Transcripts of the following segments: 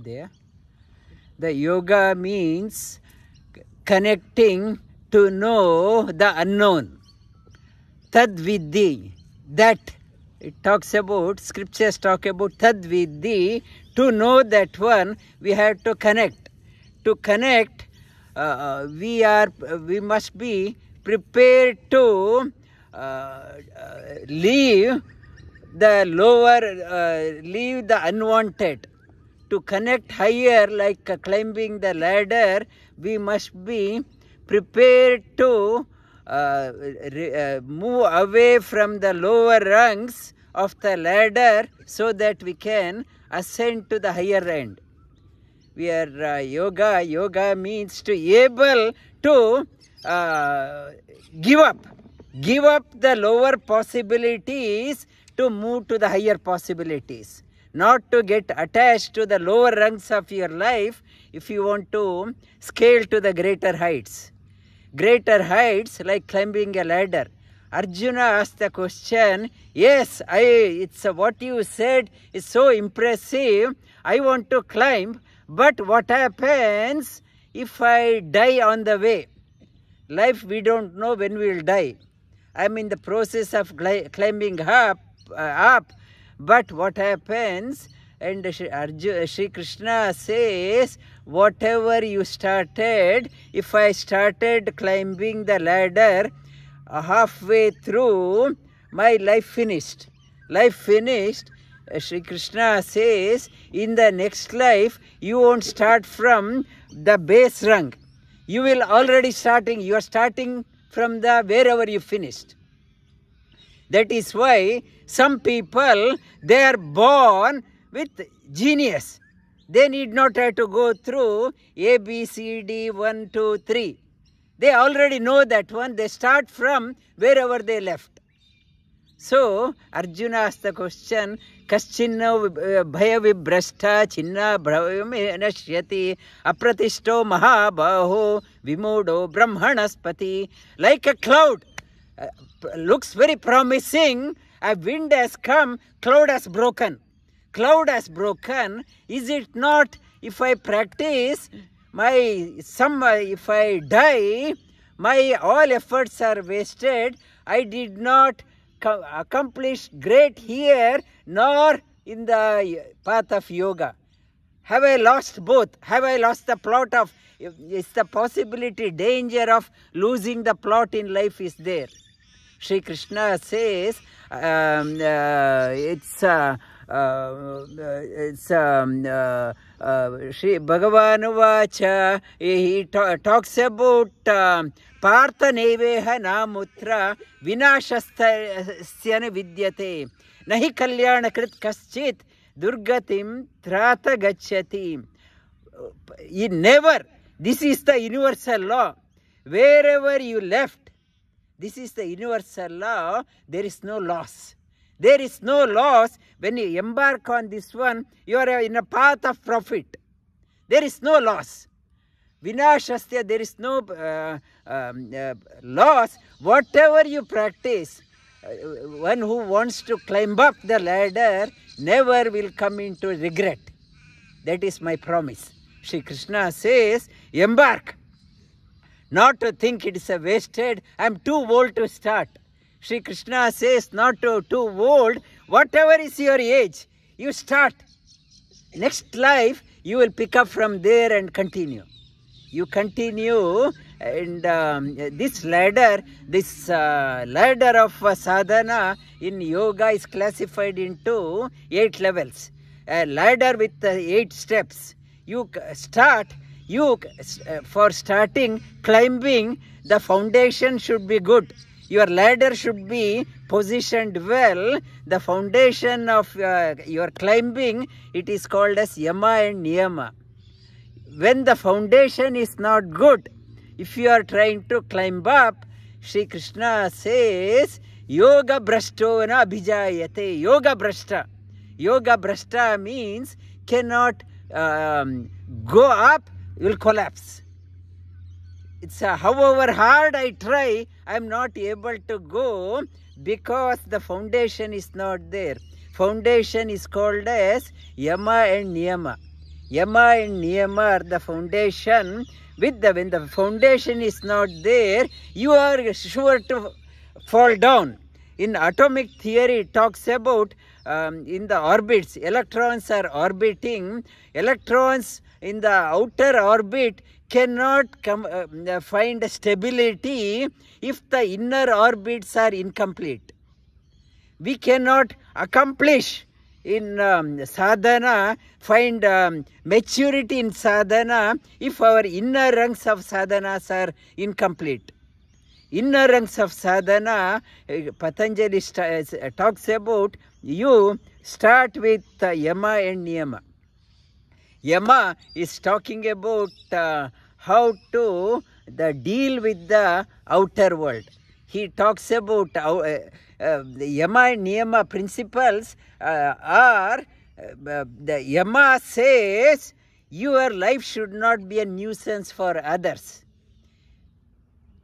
Mahodaya. The yoga means connecting to know the unknown. Tad Vidhi, that it talks about, scriptures talk about Tad Vidhi, to know that one, we have to connect. To connect, we must be prepared to leave the lower, leave the unwanted. To connect higher, like climbing the ladder, we must be prepared to move away from the lower rungs of the ladder so that we can ascend to the higher end. We are yoga means to able to give up the lower possibilities to move to the higher possibilities, not to get attached to the lower rungs of your life if you want to scale to the greater heights. Greater heights like climbing a ladder. Arjuna asked the question, yes, it's what you said is so impressive, I want to climb, but what happens if I die on the way? Life, we don't know when we will die. I'm in the process of climbing up, but what happens? And Shri Krishna says, whatever you started, if I started climbing the ladder, halfway through, my life finished. Life finished. Shri Krishna says, in the next life, you won't start from the base rung. You will already starting, you are starting from the wherever you finished. That is why some people, they are born with genius. They need not have to go through A, B, C, D, 1, 2, 3. They already know that one. They start from wherever they left. So, Arjuna asked the question, Kaschinna bhaya vibrashta chinna bhravame nashyati apratishto mahabaho vimodo brahmanaspati. Like a cloud, looks very promising, a wind has come, cloud has broken. Cloud has broken. Is it not, if I practice, if I die, my all efforts are wasted. I did not accomplish great here, nor in the path of yoga. Have I lost both? Have I lost the plot of, is the possibility, danger of losing the plot in life is there. Shri Krishna says, Shri Bhagavan Vacha, he talks about Partha Neveha Namutra Vinashasthasya Vidyate Nahi Kalyana Krit Kaschit Durgatim Trata Gacchati. Never, this is the universal law. Wherever you left, this is the universal law, there is no loss. There is no loss. When you embark on this one, you are in a path of profit. There is no loss. Vinashasya, there is no loss. Whatever you practice, one who wants to climb up the ladder never will come into regret. That is my promise. Shri Krishna says, embark. Not to think it is a wasted, I am too old to start. Shri Krishna says, not too old, whatever is your age, you start. Next life, you will pick up from there and continue. You continue, and this ladder of sadhana in yoga is classified into 8 levels. A ladder with 8 steps. You start, for starting climbing, the foundation should be good. Your ladder should be positioned well. The foundation of your climbing, it is called as yama and niyama. When the foundation is not good, if you are trying to climb up, Shri Krishna says, yoga brashto na abhijayate. Yoga brashta. Yoga brashta means cannot go up, you will collapse. It's however hard I try, I am not able to go because the foundation is not there. Foundation is called as yama and niyama. Yama and Niyama are the foundation. When the foundation is not there, you are sure to fall down. In atomic theory, it talks about in the orbits, electrons are orbiting. Electrons in the outer orbit cannot find stability if the inner orbits are incomplete. We cannot accomplish in sadhana, find maturity in sadhana if our inner ranks of sadhanas are incomplete. Inner ranks of sadhana, Patanjali talks about, you start with Yama and Niyama. Yama is talking about how to deal with the outer world. He talks about the Yama and Niyama principles are, the Yama says your life should not be a nuisance for others.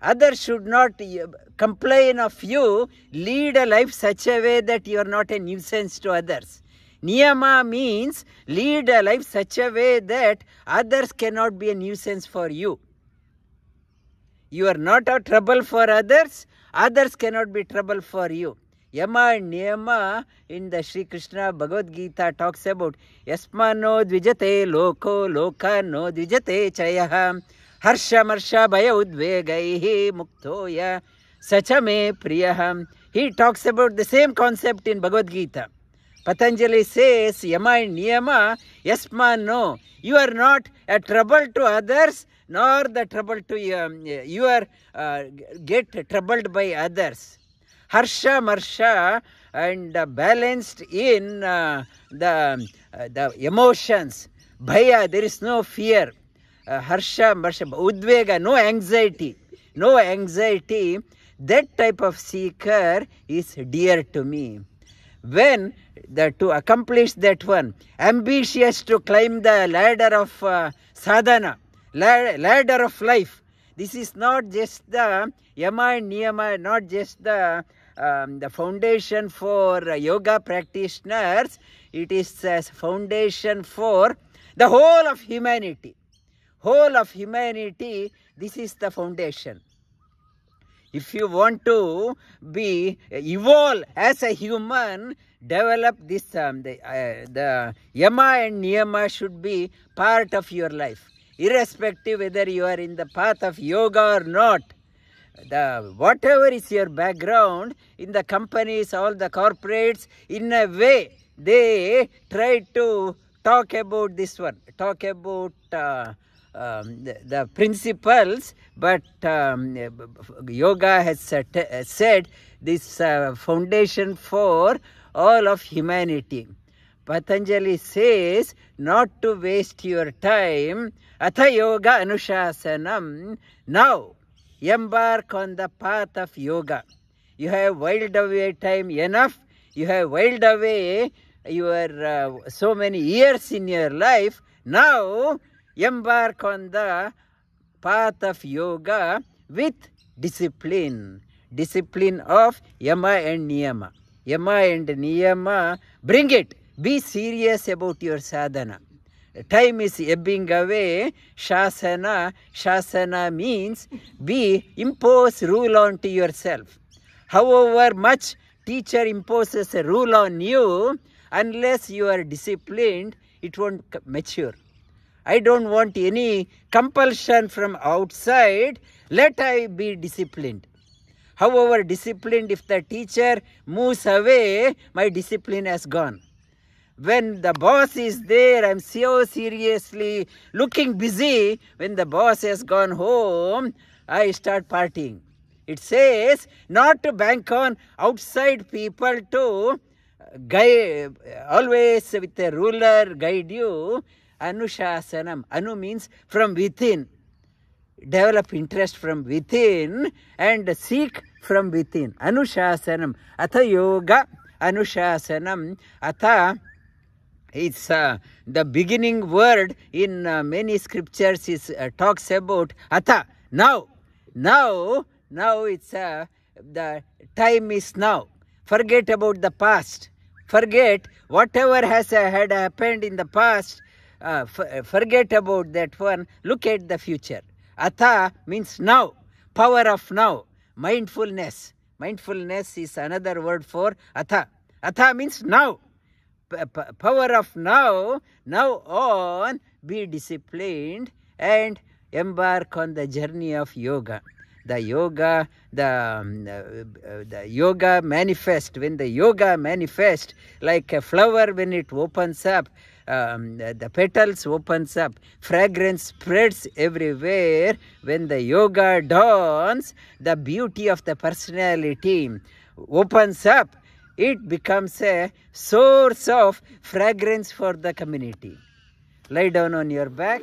Others should not complain of you. Lead a life such a way that you are not a nuisance to others. Niyama means lead a life such a way that others cannot be a nuisance for you. You are not a trouble for others, others cannot be trouble for you. Yama and Niyama in the Sri Krishna Bhagavad Gita talks about Yasmano dvijate loko lokano dvijate chayah harsha marsha bhaya udvegaihi muktoya sachame priyaham. He talks about the same concept in Bhagavad Gita. Patanjali says Yama and Niyama, Yasmano, you are not a trouble to others nor the trouble to you are get troubled by others. Harsha marsha and balanced in the emotions. Bhaya, there is no fear. Harsha marsha, udvega, no anxiety. No anxiety. That type of seeker is dear to me. When to accomplish that one, ambitious to climb the ladder of sadhana, ladder of life. This is not just the Yama and Niyama, not just the foundation for yoga practitioners. It is a foundation for the whole of humanity. Whole of humanity, this is the foundation. If you want to evolve as a human, develop this, the Yama and Niyama should be part of your life. Irrespective whether you are in the path of yoga or not. Whatever is your background, in the companies, all the corporates, in a way, they try to talk about this one, talk about the principles, but yoga has said this foundation for all of humanity. Patanjali says not to waste your time. Atha yoga anushasanam. Now embark on the path of yoga. You have whiled away time enough. You have whiled away your so many years in your life. Now embark on the path of yoga with discipline. Discipline of Yama and Niyama. Yama and Niyama, bring it. Be serious about your sadhana. Time is ebbing away. Shasana. Shasana means impose rule onto yourself. However much teacher imposes a rule on you, unless you are disciplined, it won't mature. I don't want any compulsion from outside. Let I be disciplined. However disciplined, if the teacher moves away, my discipline has gone. When the boss is there, I'm so seriously looking busy. When the boss has gone home, I start partying. It says not to bank on outside people to guide, always with a ruler guide you. Anushasanam. Anu means from within. Develop interest from within and seek from within. Anushasanam. Atha yoga anushasanam. Atha, it's the beginning word in many scriptures is talks about atha. Now it's the time is now. Forget about the past. Forget whatever had happened in the past. forget about that one. Look at the future. Atha means now, power of now, mindfulness. Mindfulness is another word for atha. Atha means now. Power of now. Now on, be disciplined and embark on the journey of yoga. The yoga manifest. When the yoga manifest, like a flower when it opens up, the petals opens up, fragrance spreads everywhere. When the yoga dawns, the beauty of the personality opens up. It becomes a source of fragrance for the community. Lie down on your back.